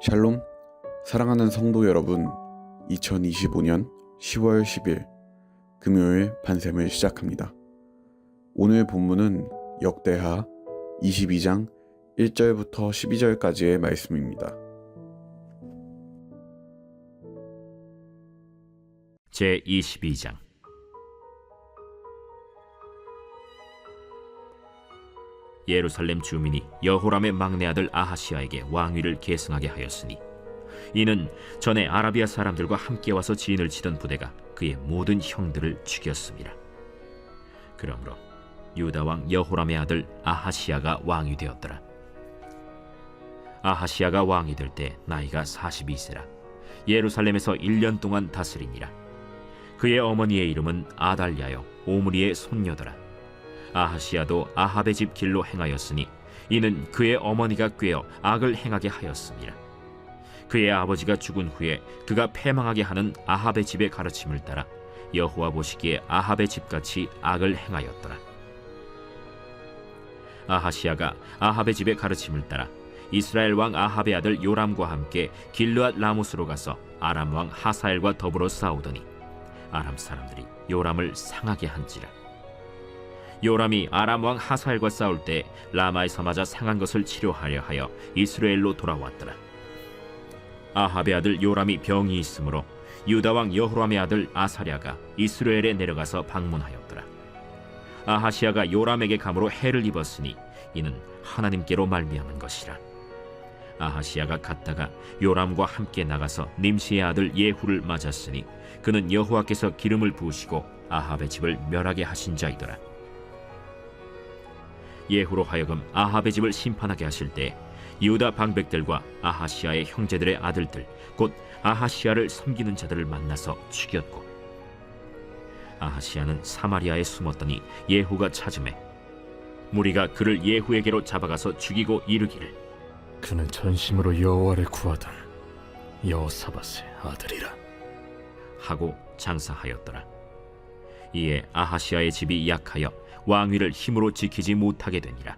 샬롬, 사랑하는 성도 여러분, 2025년 10월 10일 금요일 반샘을 시작합니다. 오늘 본문은 역대하 22장 1절부터 12절까지의 말씀입니다. 제22장. 예루살렘 주민이 여호람의 막내 아들 아하시야에게 왕위를 계승하게 하였으니 이는 전에 아라비아 사람들과 함께 와서 진을 치던 부대가 그의 모든 형들을 죽였습니다. 그러므로 유다 왕 여호람의 아들 아하시야가 왕이 되었더라. 아하시야가 왕이 될 때 나이가 42세라 예루살렘에서 1년 동안 다스리니라. 그의 어머니의 이름은 아달랴요 오므리의 손녀더라. 아하시야도 아합의 집 길로 행하였으니 이는 그의 어머니가 꾀어 악을 행하게 하였습니다. 그의 아버지가 죽은 후에 그가 패망하게 하는 아합의 집의 가르침을 따라 여호와 보시기에 아합의 집같이 악을 행하였더라. 아하시야가 아합의 집의 가르침을 따라 이스라엘 왕 아합의 아들 요람과 함께 길르앗 라모스로 가서 아람 왕 하사엘과 더불어 싸우더니 아람 사람들이 요람을 상하게 한지라. 요람이 아람 왕 하사엘과 싸울 때 라마에서 맞아 상한 것을 치료하려 하여 이스라엘로 돌아왔더라. 아합의 아들 요람이 병이 있으므로 유다 왕 여호람의 아들 아사랴가 이스라엘에 내려가서 방문하였더라. 아하시야가 요람에게 감으로 해를 입었으니 이는 하나님께로 말미암은 것이라. 아하시야가 갔다가 요람과 함께 나가서 nim시의 아들 예후를 맞았으니 그는 여호와께서 기름을 부으시고 아합의 집을 멸하게 하신 자이더라. 예후로 하여금 아합의 집을 심판하게 하실 때 유다 방백들과 아하시야의 형제들의 아들들 곧 아하시야를 섬기는 자들을 만나서 죽였고 아하시야는 사마리아에 숨었더니 예후가 찾음에 무리가 그를 예후에게로 잡아가서 죽이고 이르기를 그는 전심으로 여호와를 구하던 여호사밧의 아들이라 하고 장사하였더라. 이에 아하시야의 집이 약하여 왕위를 힘으로 지키지 못하게 되니라.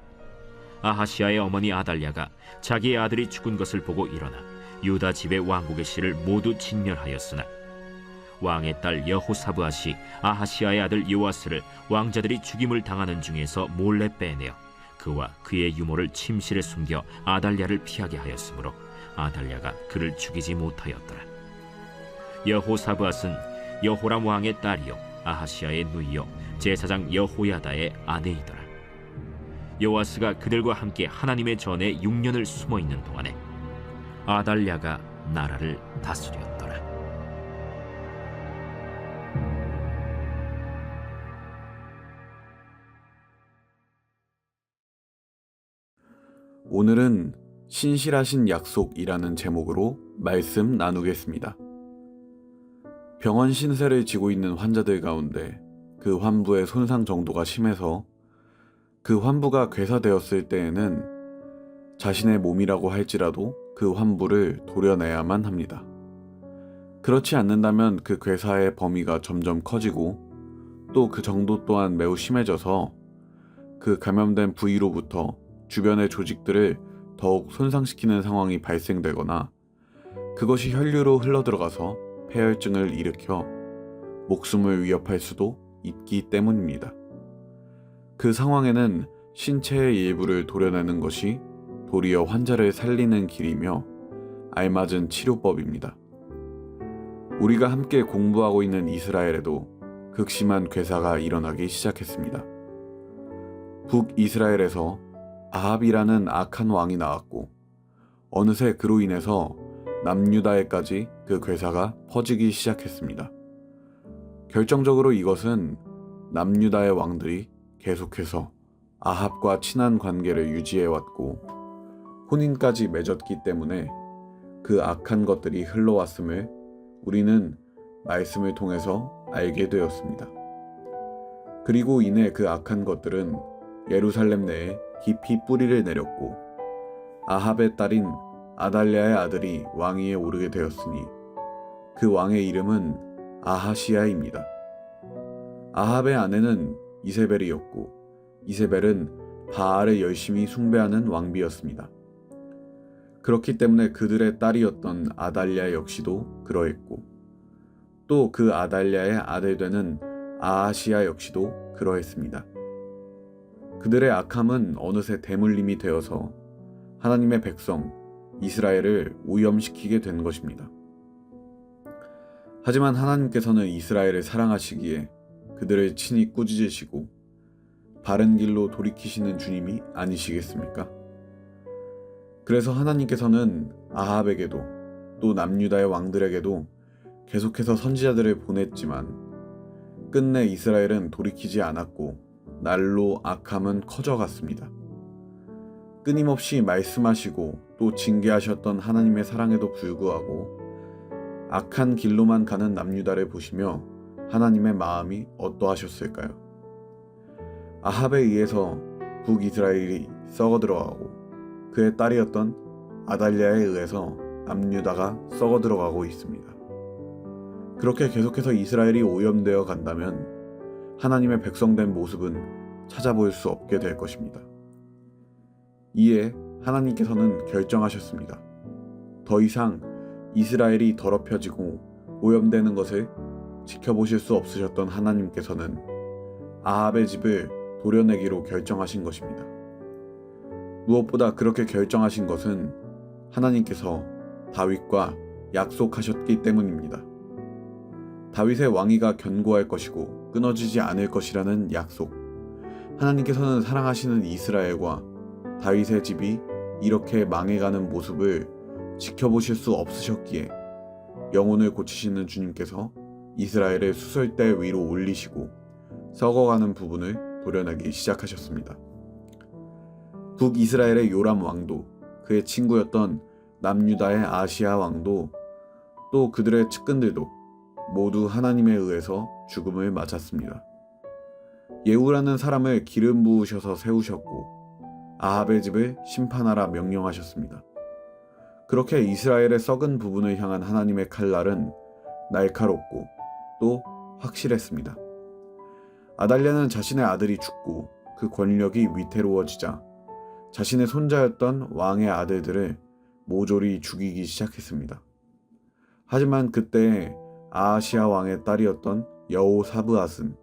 아하시야의 어머니 아달랴가 자기의 아들이 죽은 것을 보고 일어나 유다 집의 왕국의 씨를 모두 진멸하였으나 왕의 딸 여호사브앗이 아하시야의 아들 요아스를 왕자들이 죽임을 당하는 중에서 몰래 빼내어 그와 그의 유모를 침실에 숨겨 아달랴를 피하게 하였으므로 아달랴가 그를 죽이지 못하였더라. 여호사브앗은 여호람 왕의 딸이요 아하시야의 누이요 제사장 여호야다의 아내이더라. 요아스가 그들과 함께 하나님의 전에 6년을 숨어있는 동안에 아달랴가 나라를 다스렸더라. 오늘은 신실하신 약속이라는 제목으로 말씀 나누겠습니다. 병원 신세를 지고 있는 환자들 가운데 그 환부의 손상 정도가 심해서 그 환부가 괴사되었을 때에는 자신의 몸이라고 할지라도 그 환부를 도려내야만 합니다. 그렇지 않는다면 그 괴사의 범위가 점점 커지고 또 그 정도 또한 매우 심해져서 그 감염된 부위로부터 주변의 조직들을 더욱 손상시키는 상황이 발생되거나 그것이 혈류로 흘러들어가서 폐혈증을 일으켜 목숨을 위협할 수도 있기 때문입니다. 그 상황에는 신체의 일부를 도려내는 것이 도리어 환자를 살리는 길이며 알맞은 치료법입니다. 우리가 함께 공부하고 있는 이스라엘에도 극심한 괴사가 일어나기 시작했습니다. 북이스라엘에서 아합이라는 악한 왕이 나왔고 어느새 그로 인해서 남유다에까지 그 괴사가 퍼지기 시작했습니다. 결정적으로 이것은 남유다의 왕들이 계속해서 아합과 친한 관계를 유지해왔고 혼인까지 맺었기 때문에 그 악한 것들이 흘러왔음을 우리는 말씀을 통해서 알게 되었습니다. 그리고 이내 그 악한 것들은 예루살렘 내에 깊이 뿌리를 내렸고 아합의 딸인 아달랴의 아들이 왕위에 오르게 되었으니 그 왕의 이름은 아하시야입니다. 아합의 아내는 이세벨이었고 이세벨은 바알을 열심히 숭배하는 왕비였습니다. 그렇기 때문에 그들의 딸이었던 아달랴 역시도 그러했고 또 그 아달랴의 아들 되는 아하시야 역시도 그러했습니다. 그들의 악함은 어느새 대물림이 되어서 하나님의 백성 이스라엘을 오염시키게 된 것입니다. 하지만 하나님께서는 이스라엘을 사랑하시기에 그들을 친히 꾸짖으시고 바른 길로 돌이키시는 주님이 아니시겠습니까? 그래서 하나님께서는 아합에게도 또 남유다의 왕들에게도 계속해서 선지자들을 보냈지만 끝내 이스라엘은 돌이키지 않았고 날로 악함은 커져갔습니다. 끊임없이 말씀하시고 또 징계하셨던 하나님의 사랑에도 불구하고 악한 길로만 가는 남유다를 보시며 하나님의 마음이 어떠하셨을까요? 아합에 의해서 북이스라엘이 썩어들어가고 그의 딸이었던 아달랴에 의해서 남유다가 썩어들어가고 있습니다. 그렇게 계속해서 이스라엘이 오염되어 간다면 하나님의 백성된 모습은 찾아볼 수 없게 될 것입니다. 이에 하나님께서는 결정하셨습니다. 더 이상 이스라엘이 더럽혀지고 오염되는 것을 지켜보실 수 없으셨던 하나님께서는 아합의 집을 도려내기로 결정하신 것입니다. 무엇보다 그렇게 결정하신 것은 하나님께서 다윗과 약속하셨기 때문입니다. 다윗의 왕위가 견고할 것이고 끊어지지 않을 것이라는 약속. 하나님께서는 사랑하시는 이스라엘과 다윗의 집이 이렇게 망해가는 모습을 지켜보실 수 없으셨기에 영혼을 고치시는 주님께서 이스라엘을 수설대 위로 올리시고 썩어가는 부분을 도려내기 시작하셨습니다. 북이스라엘의 요람 왕도 그의 친구였던 남유다의 아시아 왕도 또 그들의 측근들도 모두 하나님에 의해서 죽음을 맞았습니다. 예후라는 사람을 기름 부으셔서 세우셨고 아합의 집을 심판하라 명령하셨습니다. 그렇게 이스라엘의 썩은 부분을 향한 하나님의 칼날은 날카롭고 또 확실했습니다. 아달랴는 자신의 아들이 죽고 그 권력이 위태로워지자 자신의 손자였던 왕의 아들들을 모조리 죽이기 시작했습니다. 하지만 그때 아하시아 왕의 딸이었던 여호사브앗은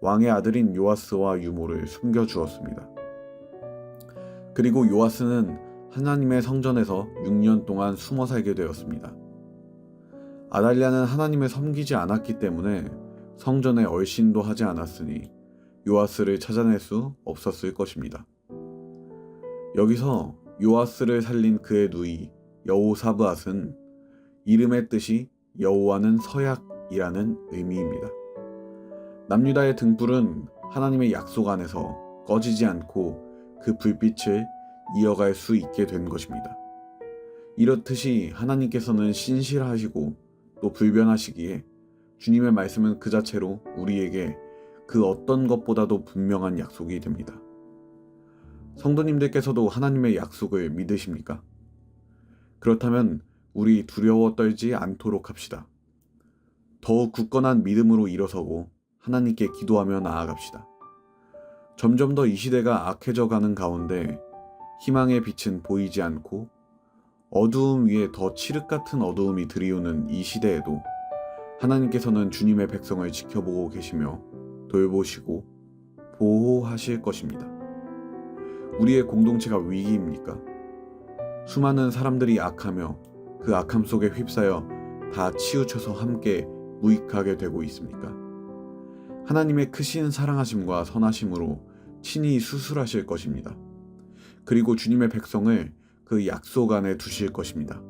왕의 아들인 요아스와 유모를 숨겨주었습니다. 그리고 요아스는 하나님의 성전에서 6년 동안 숨어 살게 되었습니다. 아달랴는 하나님을 섬기지 않았기 때문에 성전에 얼씬도 하지 않았으니 요아스를 찾아낼 수 없었을 것입니다. 여기서 요아스를 살린 그의 누이 여호사브앗은 이름의 뜻이 여호와는 서약이라는 의미입니다. 남유다의 등불은 하나님의 약속 안에서 꺼지지 않고 그 불빛을 이어갈 수 있게 된 것입니다. 이렇듯이 하나님께서는 신실하시고 또 불변하시기에 주님의 말씀은 그 자체로 우리에게 그 어떤 것보다도 분명한 약속이 됩니다. 성도님들께서도 하나님의 약속을 믿으십니까? 그렇다면 우리 두려워 떨지 않도록 합시다. 더욱 굳건한 믿음으로 일어서고 하나님께 기도하며 나아갑시다. 점점 더 이 시대가 악해져 가는 가운데 희망의 빛은 보이지 않고 어두움 위에 더 칠흑 같은 어두움이 드리우는 이 시대에도 하나님께서는 주님의 백성을 지켜보고 계시며 돌보시고 보호하실 것입니다. 우리의 공동체가 위기입니까? 수많은 사람들이 악하며 그 악함 속에 휩싸여 다 치우쳐서 함께 무익하게 되고 있습니까? 하나님의 크신 사랑하심과 선하심으로 친히 수술하실 것입니다. 그리고 주님의 백성을 그 약속 안에 두실 것입니다.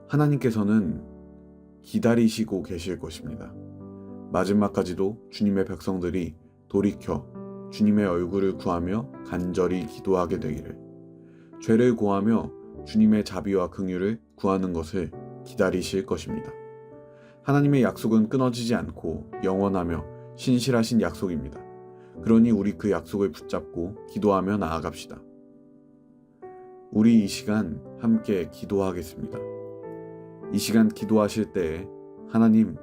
하나님께서는 기다리시고 계실 것입니다. 마지막까지도 주님의 백성들이 돌이켜 주님의 얼굴을 구하며 간절히 기도하게 되기를, 죄를 고하며 주님의 자비와 긍휼을 구하는 것을 기다리실 것입니다. 하나님의 약속은 끊어지지 않고 영원하며 신실하신 약속입니다. 그러니 우리 그 약속을 붙잡고 기도하며 나아갑시다. 우리 이 시간 함께 기도하겠습니다. 이 시간 기도하실 때에 하나님,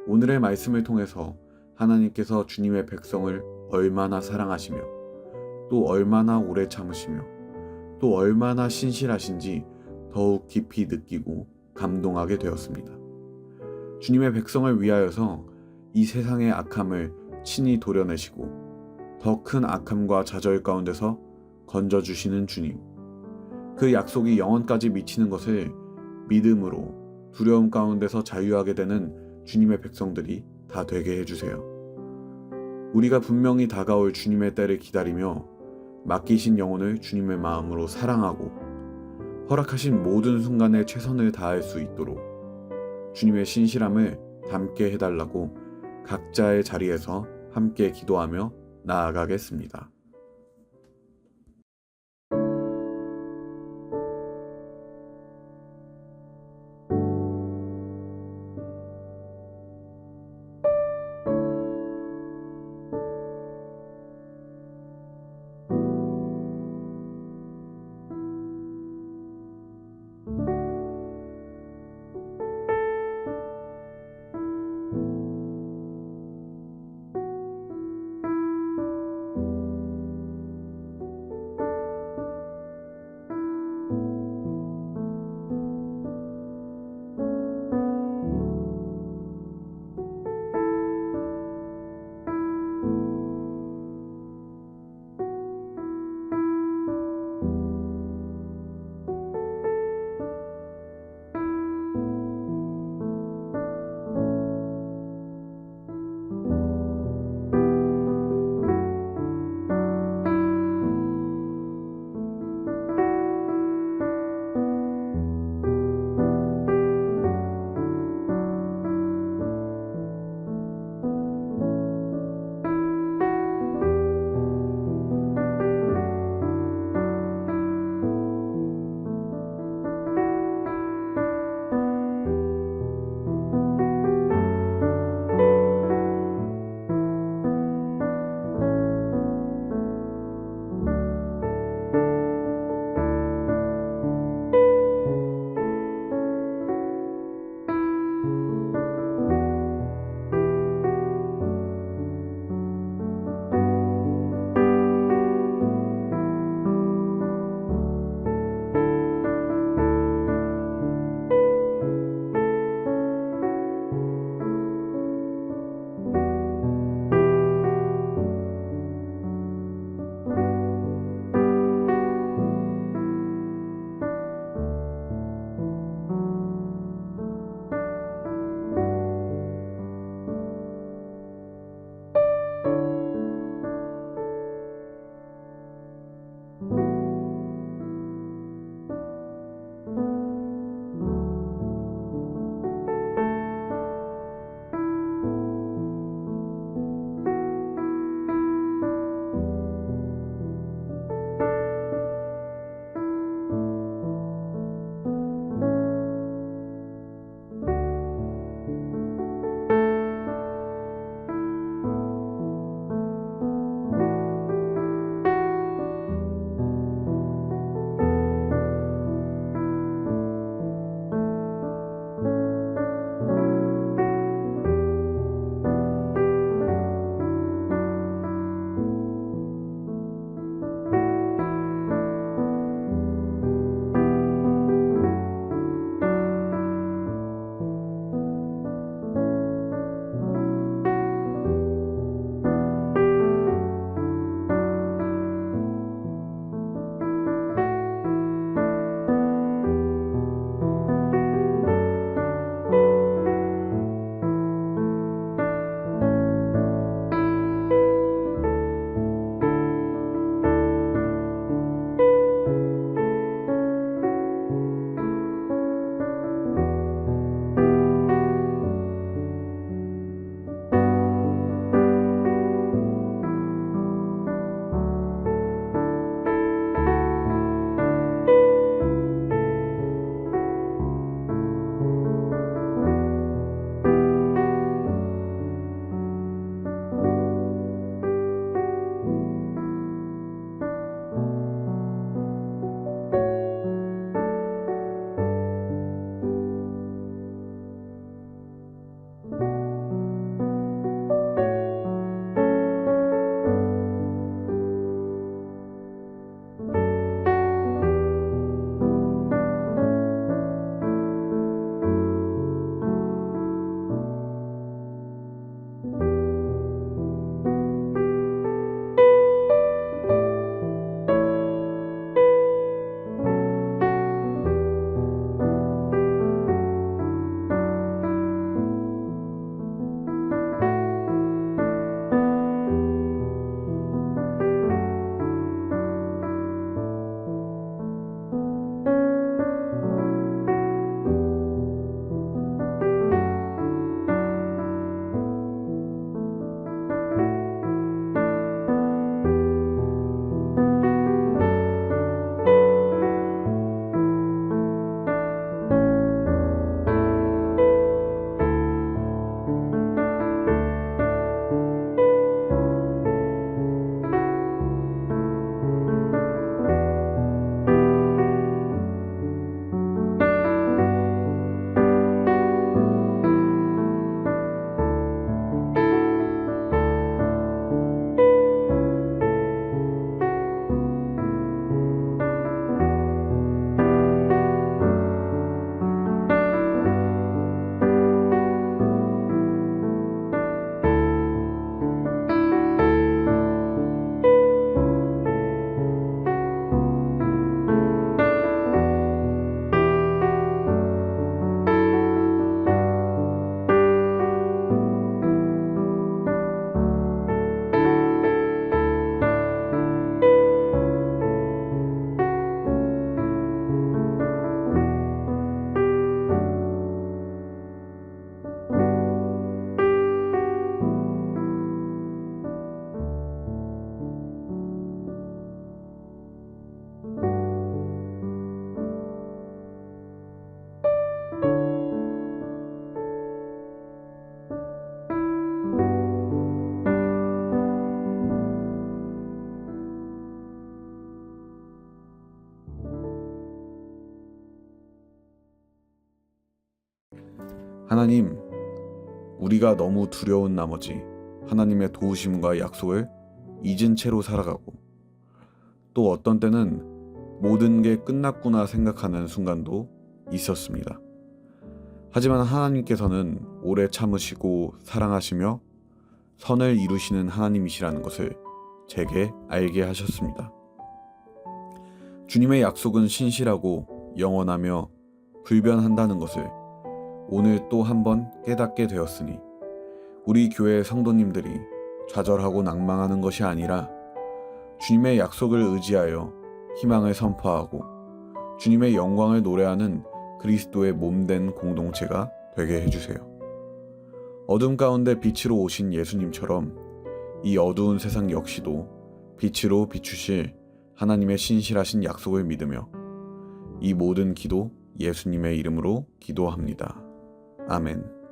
오늘의 말씀을 통해서 하나님께서 주님의 백성을 얼마나 사랑하시며 또 얼마나 오래 참으시며 또 또 얼마나 신실하신지 더욱 깊이 느끼고 감동하게 되었습니다. 주님의 백성을 위하여서 이 세상의 악함을 친히 도려내시고 더 큰 악함과 좌절 가운데서 건져주시는 주님, 그 약속이 영원까지 미치는 것을 믿음으로 두려움 가운데서 자유하게 되는 주님의 백성들이 다 되게 해주세요. 우리가 분명히 다가올 주님의 때를 기다리며 맡기신 영혼을 주님의 마음으로 사랑하고 허락하신 모든 순간에 최선을 다할 수 있도록 주님의 신실함을 담게 해달라고 각자의 자리에서 함께 기도하며 나아가겠습니다. 하나님, 우리가 너무 두려운 나머지 하나님의 도우심과 약속을 잊은 채로 살아가고, 또 어떤 때는 모든 게 끝났구나 생각하는 순간도 있었습니다. 하지만 하나님께서는 오래 참으시고 사랑하시며 선을 이루시는 하나님이시라는 것을 제게 알게 하셨습니다. 주님의 약속은 신실하고 영원하며 불변한다는 것을 오늘 또 한 번 깨닫게 되었으니, 우리 교회 성도님들이 좌절하고 낭망하는 것이 아니라 주님의 약속을 의지하여 희망을 선포하고 주님의 영광을 노래하는 그리스도의 몸된 공동체가 되게 해주세요. 어둠 가운데 빛으로 오신 예수님처럼 이 어두운 세상 역시도 빛으로 비추실 하나님의 신실하신 약속을 믿으며 이 모든 기도 예수님의 이름으로 기도합니다. 아멘.